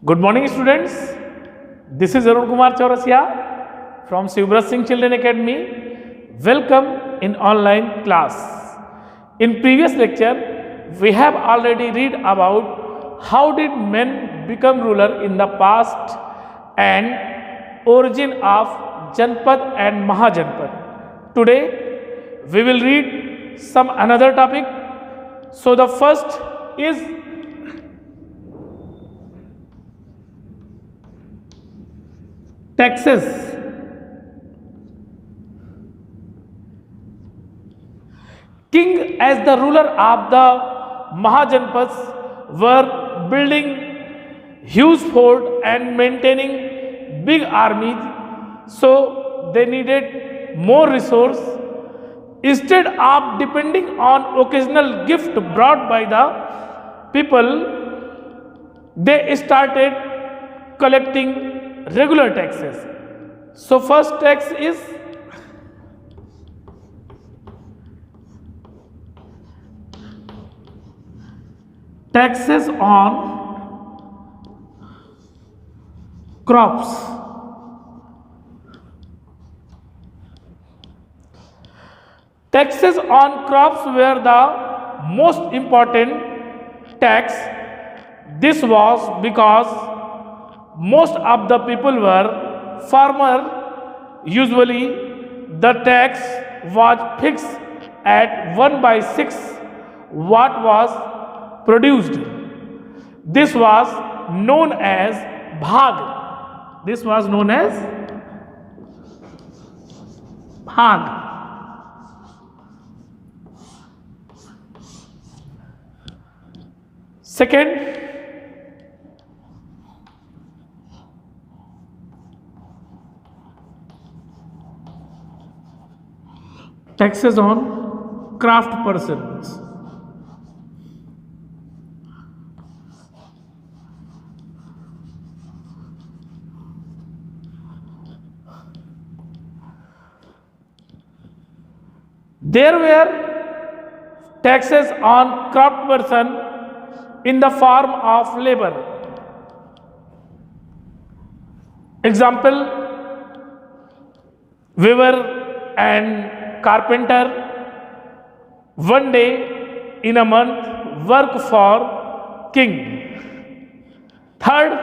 Good morning, students. This is Arun Kumar Chaurasia from Shivbraj Singh Children Academy. Welcome in online class. In previous lecture, we have already read about how did men become ruler in the past and origin of Janpad and Mahajanpad. Today, we will read some another topic. So the first is taxes. King as the ruler of the Mahajanpads were building huge fort and maintaining big armies, so they needed more resource. Instead of depending on occasional gift brought by the people, they started collecting regular taxes. So first tax is taxes on crops. Taxes on crops were the most important tax. This was because most of the people were farmer. Usually the tax was fixed at 1/6 what was produced. This was known as bhag. This was known as bhag. Second, taxes on craft persons. There were taxes on craft person in the form of labor. Example, weaver and carpenter one day in a month work for king. Third,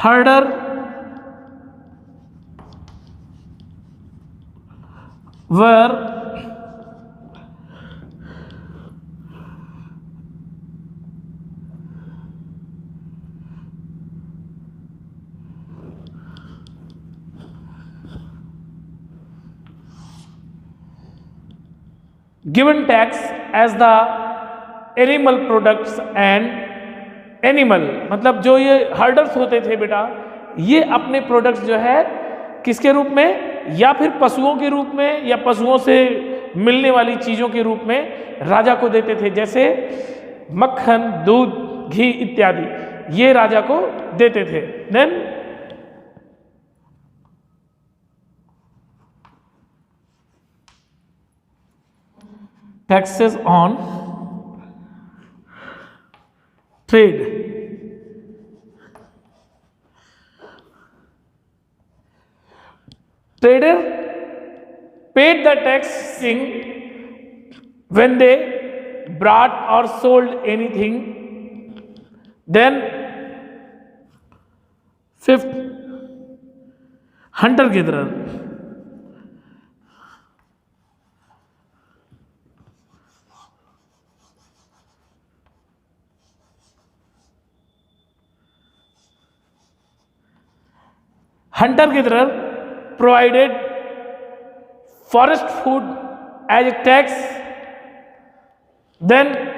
herder were given tax as the animal products and animal मतलब जो ये herders होते थे बेटा, ये अपने products जो है किसके रूप में, या फिर पशुओं के रूप में या पशुओं से मिलने वाली चीज़ों के रूप में राजा को देते थे, जैसे मक्खन, दूध, घी इत्यादि, ये राजा को देते थे. Then taxes on trade. Trader paid the tax king when they brought or sold anything. Then fifth, hunter gatherer. Hunter-gatherer provided forest food as a tax. Then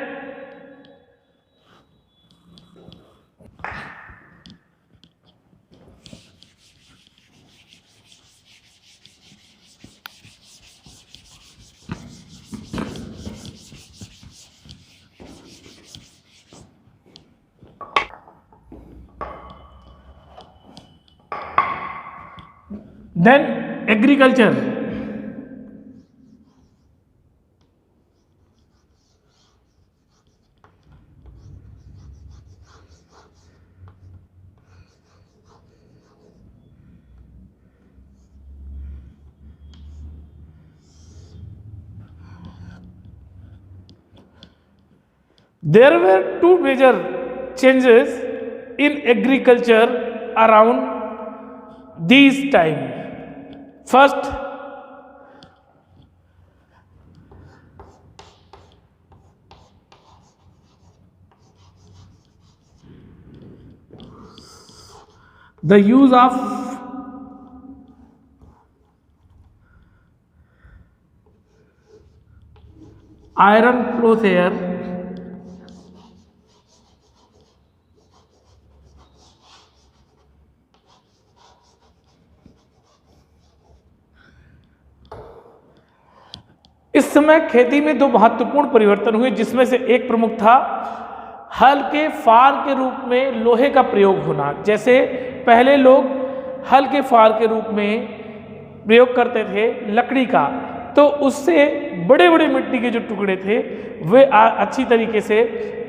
Then agriculture. There were two major changes in agriculture around these time. First, the use of iron plough इस समय खेती में दो महत्वपूर्ण परिवर्तन हुए, जिसमें से एक प्रमुख था हल के फार के रूप में लोहे का प्रयोग होना। जैसे पहले लोग हल के फार के रूप में प्रयोग करते थे लकड़ी का, तो उससे बड़े बड़े मिट्टी के जो टुकड़े थे वे अच्छी तरीके से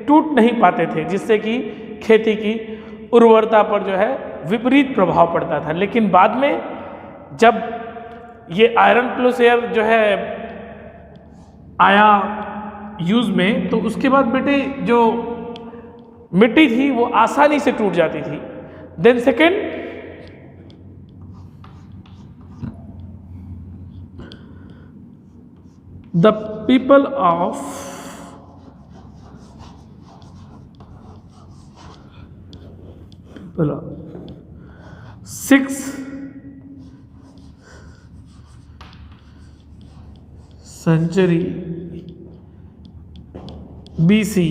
टूट नहीं पाते थे, जिससे कि खेती की उर्वरता पर जो है विपरीत प्रभाव पड़ता था। लेकिन बाद में जब ये आयरन प्लोसेयर जो है आया यूज में, तो उसके बाद बेटे जो मिट्टी थी वो आसानी से टूट जाती थी। Then second, the people of six century BC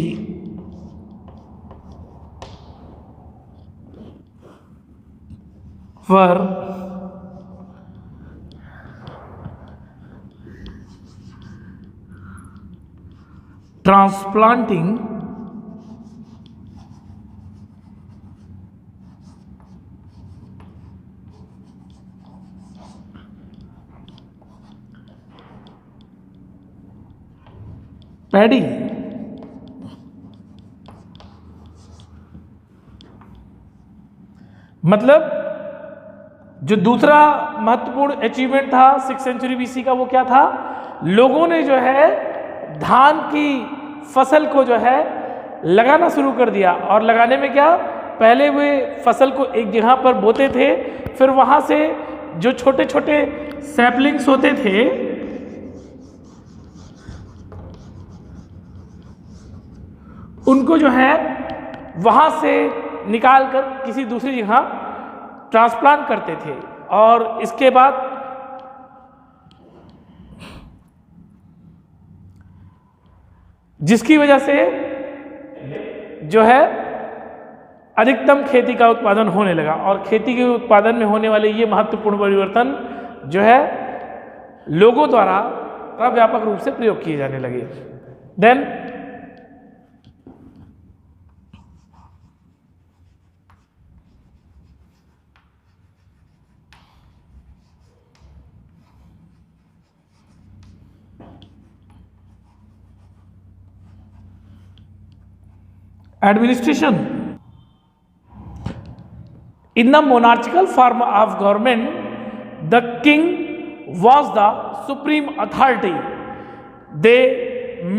were transplanting paddy मतलब जो दूसरा महत्वपूर्ण अचीवमेंट था 6th सेंचुरी बीसी का, वो क्या था? लोगों ने जो है धान की फसल को जो है लगाना शुरू कर दिया। और लगाने में क्या, पहले वे फसल को एक जगह पर बोते थे, फिर वहां से जो छोटे छोटे सैपलिंग्स होते थे उनको जो है वहां से निकालकर किसी दूसरी जगह ट्रांसप्लांट करते थे। और इसके बाद जिसकी वजह से जो है अधिकतम खेती का उत्पादन होने लगा। और खेती के उत्पादन में होने वाले ये महत्वपूर्ण परिवर्तन जो है लोगों द्वारा व्यापक रूप से प्रयोग किए जाने लगे। Then administration. In the monarchical form of government, the king was the supreme authority. They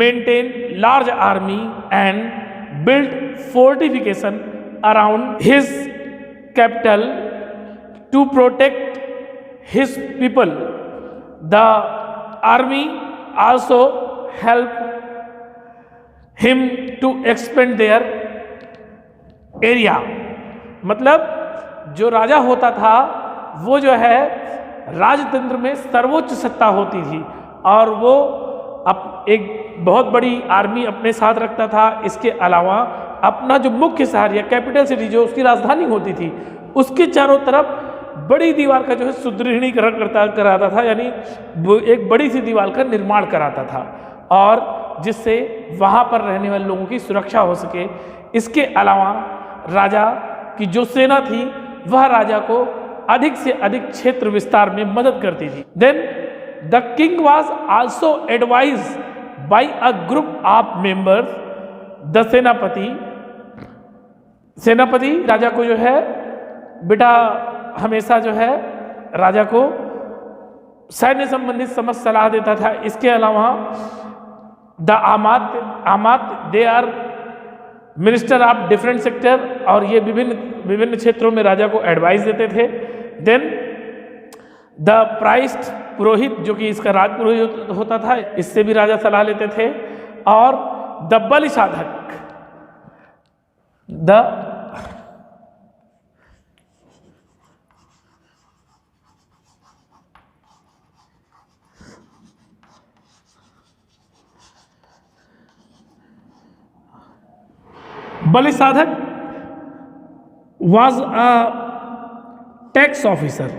maintained large army and built fortification around his capital to protect his people. The army also helped him to expand their area. मतलब जो राजा होता था वो जो है राजतंत्र में सर्वोच्च सत्ता होती थी और वो एक बहुत बड़ी आर्मी अपने साथ रखता था। इसके अलावा अपना जो मुख्य शहर या कैपिटल सिटी जो उसकी राजधानी होती थी उसके चारों तरफ बड़ी दीवार का जो है सुदृढ़ीकरण कराता था, यानी एक बड़ी सी दीवार का निर्माण कराता था और जिससे वहाँ पर रहने वाले लोगों की सुरक्षा हो सके। इसके अलावा राजा की जो सेना थी वह राजा को अधिक से अधिक क्षेत्र विस्तार में मदद करती थी। Then the king was also advise by a group of members. The सेनापति राजा को जो है बेटा हमेशा जो है राजा को सैन्य संबंधित समस्त सलाह देता था। इसके अलावा द आमात they are minister of different sector, और ये विभिन्न विभिन्न क्षेत्रों में राजा को एडवाइस देते थे। देन द प्राइस्ट पुरोहित, जो कि इसका राज पुरोहित होता था, इससे भी राजा सलाह लेते थे। और द बलि साधक, बलि साधक was a tax officer.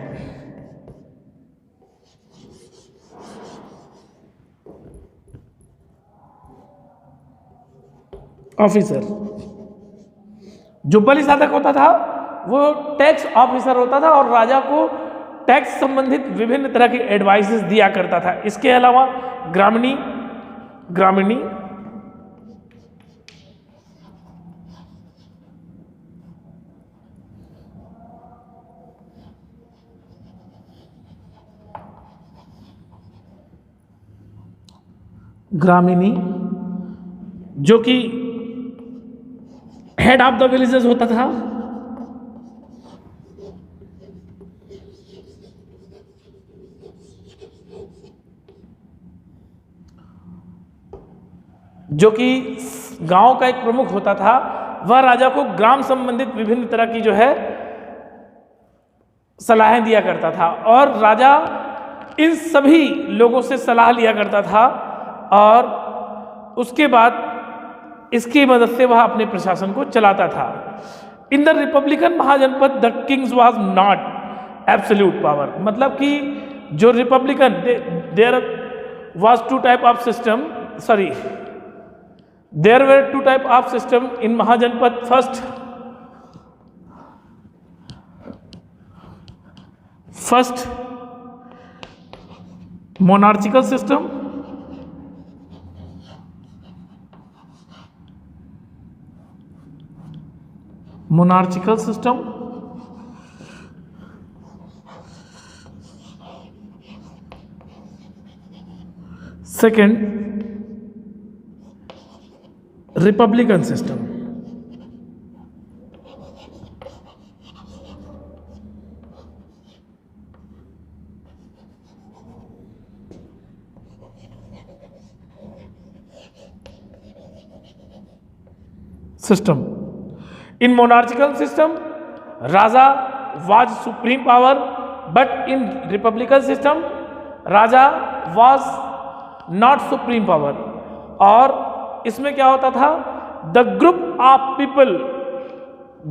जो बलि साधक होता था वो टैक्स ऑफिसर होता था और राजा को टैक्स संबंधित विभिन्न तरह की एडवाइसेस दिया करता था। इसके अलावा ग्रामणी जो कि हेड ऑफ द विलेजेस होता था। जो कि गांव का एक प्रमुख होता था, वह राजा को ग्राम संबंधित विभिन्न तरह की जो है सलाहें दिया करता था और राजा इन सभी लोगों से सलाह लिया करता था और उसके बाद इसकी मदद से वह अपने प्रशासन को चलाता था। In the republican mahajanapada the kings was not absolute power, मतलब कि जो republican, there was two type of system, there were two type of system in mahajanapada. First monarchical system, second republican system, In monarchical system, Raja was supreme power, but in republican system, Raja was not supreme power. और इसमें क्या होता था? The group of people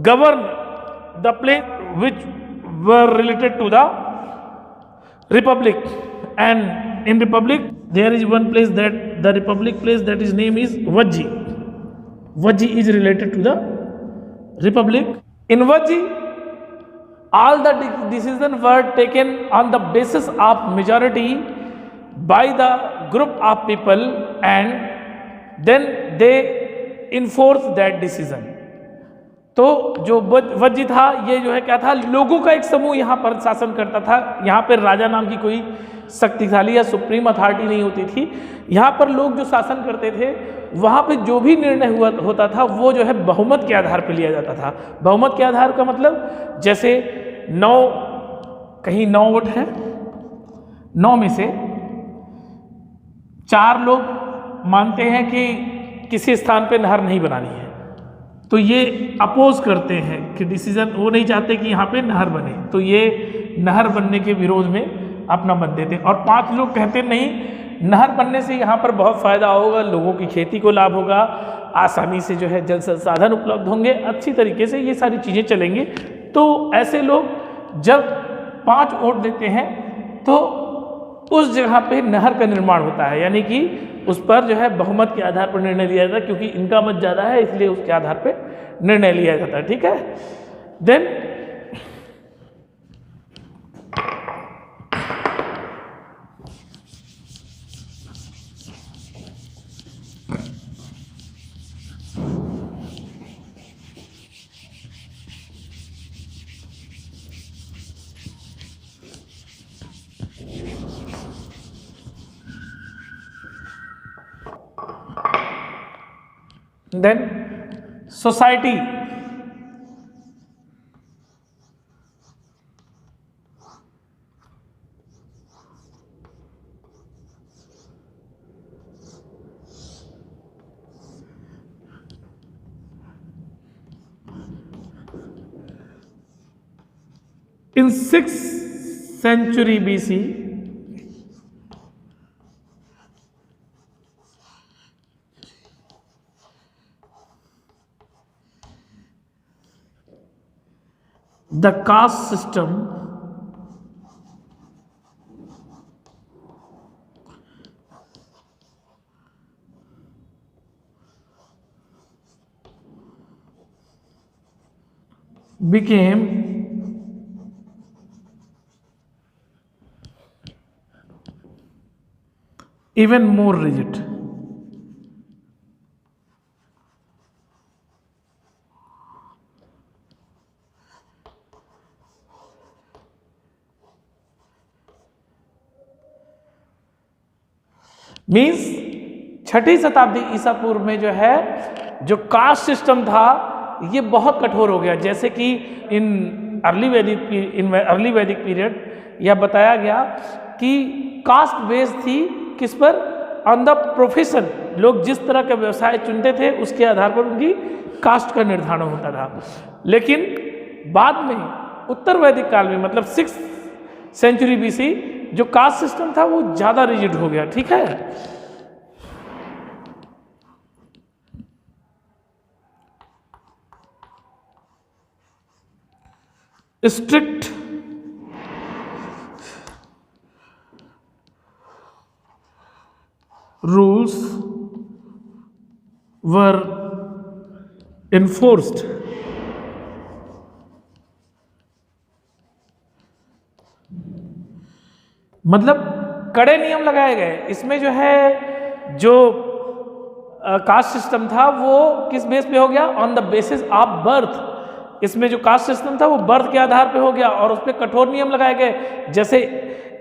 govern the place which were related to the republic, and in republic there is one place that the republic place that is name is Vajji. Vajji is related to the republic. In Vajji, all the decisions were taken on the basis of majority by the group of people, and then they enforce that decision. तो जो वज्जी था, ये जो है क्या था, लोगों का एक समूह यहाँ पर शासन करता था। यहाँ पर राजा नाम की कोई शक्तिशाली या सुप्रीम अथॉरिटी नहीं होती थी। यहाँ पर लोग जो शासन करते थे, वहाँ पे जो भी निर्णय होता था वो जो है बहुमत के आधार पर लिया जाता था। बहुमत के आधार का मतलब, जैसे 9 वोट है, 9 में से 4 लोग मानते हैं कि किसी स्थान पे नहर नहीं बनानी है, तो ये अपोज करते हैं कि डिसीजन, वो नहीं चाहते कि यहाँ पे नहर बने, तो ये नहर बनने के विरोध में अपना मत देते। और 5 लोग कहते नहीं, नहर बनने से यहाँ पर बहुत फ़ायदा होगा, लोगों की खेती को लाभ होगा, आसानी से जो है जल संसाधन उपलब्ध होंगे, अच्छी तरीके से ये सारी चीज़ें चलेंगी। तो ऐसे लोग जब 5 वोट देते हैं तो उस जगह पे नहर का निर्माण होता है, यानी कि उस पर जो है बहुमत के आधार पर निर्णय लिया जाता है, क्योंकि इनका मत ज़्यादा है इसलिए उसके आधार पर निर्णय लिया जाता है। ठीक है। Then society, in 6th century BC, the caste system became even more rigid. Means 6ठी शताब्दी ईसा पूर्व में जो है जो कास्ट सिस्टम था ये बहुत कठोर हो गया। जैसे कि इन अर्ली वैदिक पीरियड यह बताया गया कि कास्ट बेस्ड थी किस पर, ऑन द प्रोफेशन। लोग जिस तरह का व्यवसाय चुनते थे उसके आधार पर उनकी कास्ट का निर्धारण होता था। लेकिन बाद में उत्तर वैदिक काल में मतलब 6th सेंचुरी BC जो कास्ट सिस्टम था वो ज़्यादा रिजिड हो गया। ठीक है, स्ट्रिक्ट rules were enforced. मतलब कड़े नियम लगाए गए। इसमें जो है जो कास्ट सिस्टम था वो किस बेस पे हो गया, on the basis of birth. इसमें जो कास्ट सिस्टम था वो बर्थ के आधार पे हो गया और उस पर कठोर नियम लगाए गए। जैसे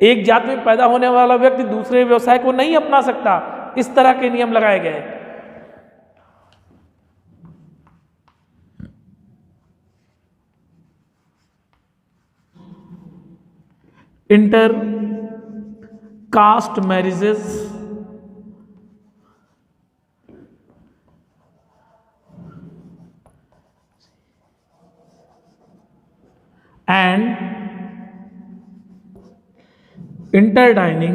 एक जात में पैदा होने वाला व्यक्ति दूसरे व्यवसाय को नहीं अपना सकता, इस तरह के नियम लगाए गए। Inter caste marriages and interdining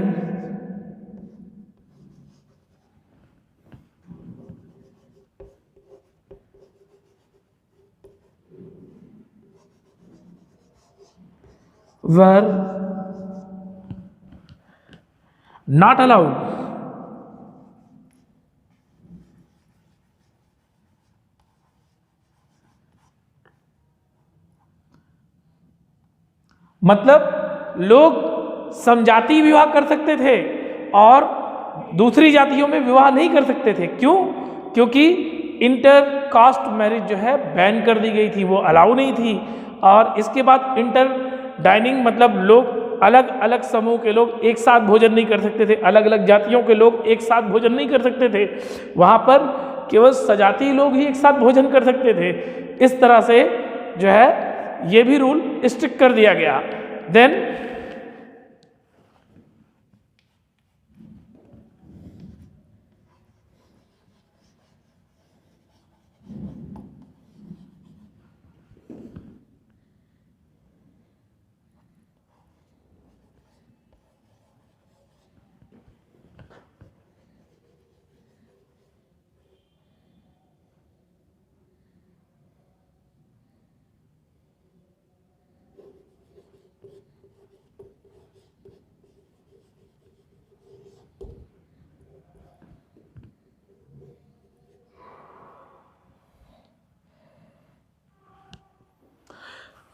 were not allowed. मतलब लोग समजातीय विवाह कर सकते थे और दूसरी जातियों में विवाह नहीं कर सकते थे। क्यों? क्योंकि इंटर कास्ट मैरिज जो है बैन कर दी गई थी, वो अलाउ नहीं थी। और इसके बाद इंटर डाइनिंग मतलब लोग अलग अलग समूह के लोग एक साथ भोजन नहीं कर सकते थे, अलग अलग जातियों के लोग एक साथ भोजन नहीं कर सकते थे। वहाँ पर केवल सजातीय लोग ही एक साथ भोजन कर सकते थे। इस तरह से जो है ये भी रूल स्ट्रिक्ट कर दिया गया। देन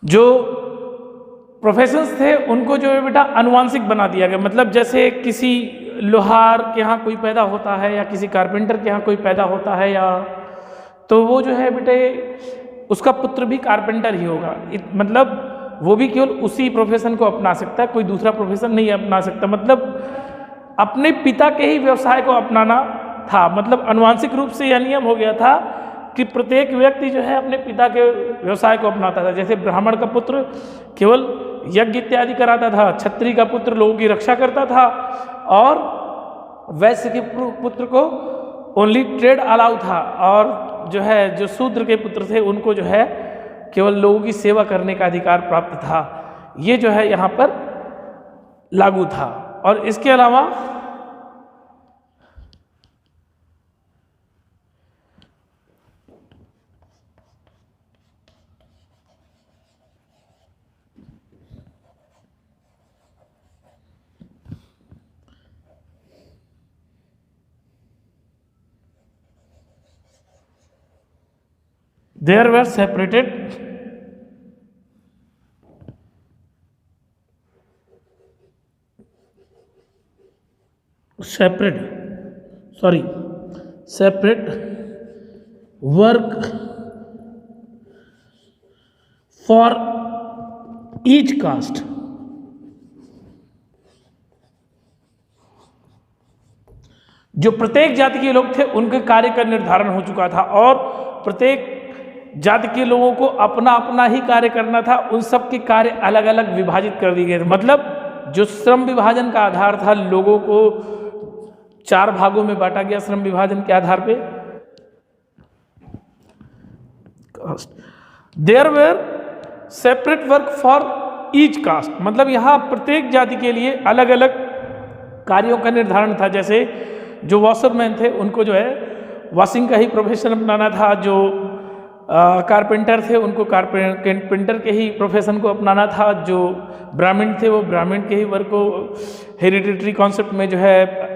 जो प्रोफेशंस थे उनको जो है बेटा अनुवांशिक बना दिया गया। मतलब जैसे किसी लोहार के यहाँ कोई पैदा होता है या किसी कारपेंटर के यहाँ कोई पैदा होता है या तो वो जो है बेटे उसका पुत्र भी कारपेंटर ही होगा। मतलब वो भी केवल उसी प्रोफेशन को अपना सकता है, कोई दूसरा प्रोफेशन नहीं अपना सकता। मतलब अपने पिता के ही व्यवसाय को अपनाना था। मतलब अनुवांशिक रूप से यह नियम हो गया था कि प्रत्येक व्यक्ति जो है अपने पिता के व्यवसाय को अपनाता था। जैसे ब्राह्मण का पुत्र केवल यज्ञ इत्यादि कराता था, क्षत्रिय का पुत्र लोगों की रक्षा करता था, और वैश्य के पुत्र को ओनली ट्रेड अलाउ था, और जो है जो शूद्र के पुत्र थे उनको जो है केवल लोगों की सेवा करने का अधिकार प्राप्त था। ये जो है यहाँ पर लागू था। और इसके अलावा there were separated separate work for each caste। जो प्रत्येक जाति के लोग थे उनके कार्य का निर्धारण हो चुका था, और प्रत्येक जाति के लोगों को अपना अपना ही कार्य करना था। उन सब के कार्य अलग अलग विभाजित कर दिए गए थे। मतलब जो श्रम विभाजन का आधार था, लोगों को 4 भागों में बांटा गया श्रम विभाजन के आधार पे। There were separate work for each caste, मतलब यहाँ प्रत्येक जाति के लिए अलग अलग कार्यों का निर्धारण था। जैसे जो वॉशरमैन थे उनको जो है वॉशिंग का ही प्रोफेशन अपनाना था, जो कारपेंटर थे उनको कारपेंटर के ही प्रोफेशन को अपनाना था, जो ब्राह्मण थे वो ब्राह्मण के ही वर्क को हेरिडिटरी कॉन्सेप्ट में जो है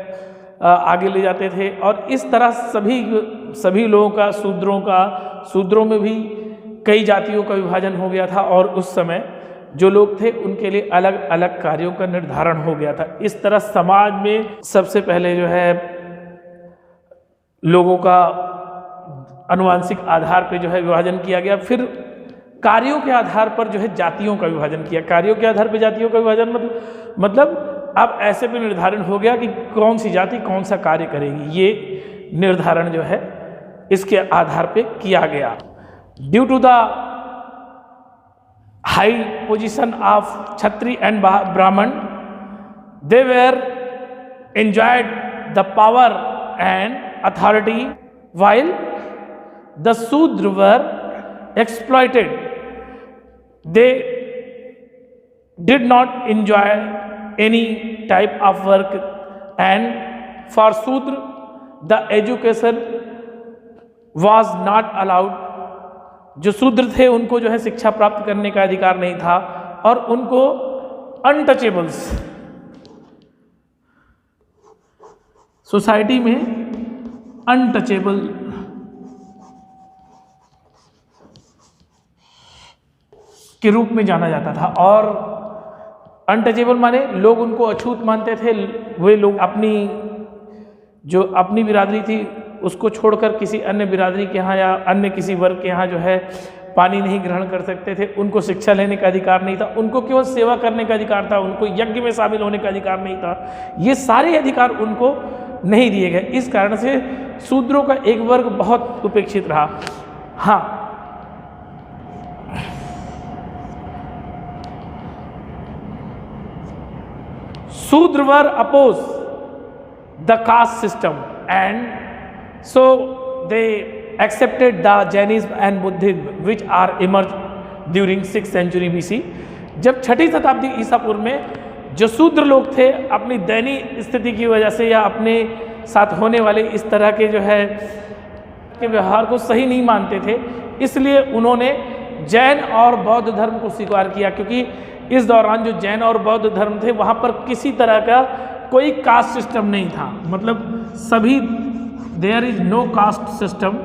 आगे ले जाते थे। और इस तरह सभी लोगों का, शूद्रों में भी कई जातियों का विभाजन हो गया था, और उस समय जो लोग थे उनके लिए अलग अलग कार्यों का निर्धारण हो गया था। इस तरह समाज में सबसे पहले जो है लोगों का आनुवंशिक आधार पे जो है विभाजन किया गया। फिर कार्यों के आधार पर जो है जातियों का विभाजन किया। कार्यों के आधार पर जातियों का विभाजन मतलब अब ऐसे भी निर्धारण हो गया कि कौन सी जाति कौन सा कार्य करेगी, ये निर्धारण जो है इसके आधार पे किया गया। Due to the high position of Kshatriya and Brahmin, they were enjoyed the power and authority, while the Shudra were exploited. They did not enjoy any type of work, and for Shudra the education was not allowed. जो शूद्र थे उनको जो है शिक्षा प्राप्त करने का अधिकार नहीं था, और उनको अनटचेबल्स सोसाइटी में अनटचेबल के रूप में जाना जाता था। और अनटचेबल माने लोग उनको अछूत मानते थे। वे लोग अपनी बिरादरी थी उसको छोड़कर किसी अन्य बिरादरी के यहाँ या अन्य किसी वर्ग के यहाँ जो है पानी नहीं ग्रहण कर सकते थे। उनको शिक्षा लेने का अधिकार नहीं था, उनको केवल सेवा करने का अधिकार था, उनको यज्ञ में शामिल होने का अधिकार नहीं था। ये सारे अधिकार उनको नहीं दिए गए। इस कारण से शूद्रों का एक वर्ग बहुत उपेक्षित रहा। हाँ, Shudra were oppose the caste system and so they accepted the Jainism and Buddhism which are emerged during 6th century BC। जब 6ठी शताब्दी ईसा पूर्व में जो शूद्र लोग थे अपनी दयनीय स्थिति की वजह से या अपने साथ होने वाले इस तरह के जो है के व्यवहार को सही नहीं मानते थे, इसलिए उन्होंने जैन और बौद्ध धर्म को स्वीकार किया। क्योंकि इस दौरान जो जैन और बौद्ध धर्म थे वहाँ पर किसी तरह का कोई कास्ट सिस्टम नहीं था। मतलब सभी there is no caste system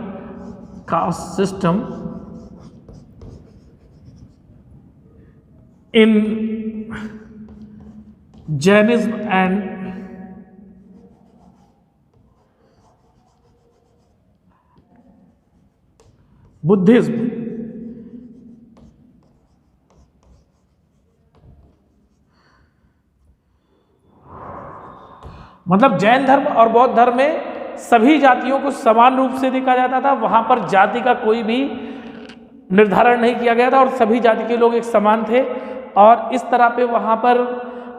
in Jainism and Buddhism। मतलब जैन धर्म और बौद्ध धर्म में सभी जातियों को समान रूप से देखा जाता था, वहाँ पर जाति का कोई भी निर्धारण नहीं किया गया था और सभी जाति के लोग एक समान थे। और इस तरह पे वहाँ पर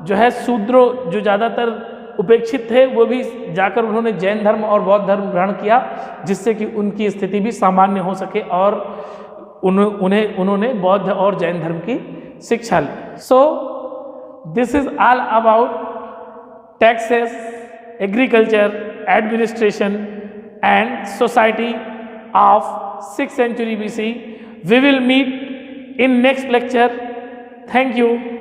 जो है शूद्र जो ज़्यादातर उपेक्षित थे वो भी जाकर उन्होंने जैन धर्म और बौद्ध धर्म ग्रहण किया, जिससे कि उनकी स्थिति भी सामान्य हो सके और उन्होंने बौद्ध और जैन धर्म की शिक्षा ली। So this is all about taxes, agriculture, administration and society of 6th century BC. We will meet in next lecture. Thank you.